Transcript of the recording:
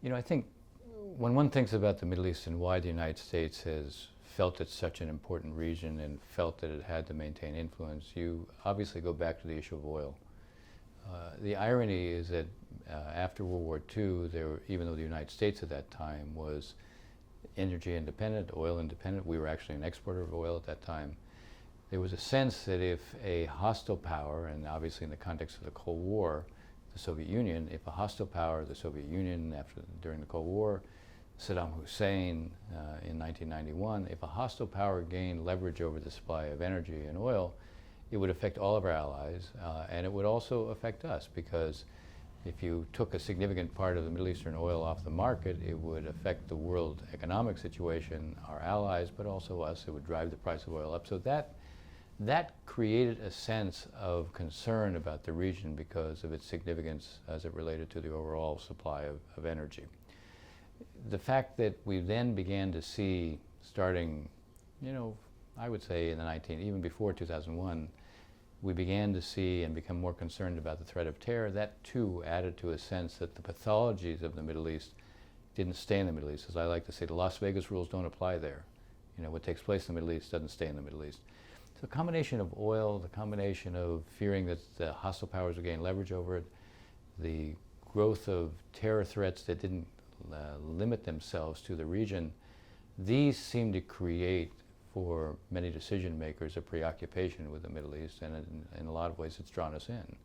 I think when one thinks about the Middle East and why the United States has felt it's such an important region and felt that it had to maintain influence, you obviously go back to the issue of oil. The irony is that after World War II, even though the United States at that time was energy independent, oil independent, we were actually an exporter of oil at that time, there was a sense that if a hostile power, and obviously in the context of the Cold War, the Soviet Union, if a hostile power, the Soviet Union during the Cold War, Saddam Hussein in 1991, if a hostile power gained leverage over the supply of energy and oil, it would affect all of our allies, and it would also affect us, because if you took a significant part of the Middle Eastern oil off the market, it would affect the world economic situation, our allies, but also us. It would drive the price of oil up. So that created a sense of concern about the region because of its significance as it related to the overall supply of energy. The fact that we then began to see, starting, I would say in the even before 2001, we began to see and become more concerned about the threat of terror. That too added to a sense that the pathologies of the Middle East didn't stay in the Middle East. As I like to say, the Las Vegas rules don't apply there. What takes place in the Middle East doesn't stay in the Middle East. So the combination of oil, the combination of fearing that the hostile powers would gain leverage over it, the growth of terror threats that didn't limit themselves to the region, these seem to create for many decision makers a preoccupation with the Middle East, and in a lot of ways it's drawn us in.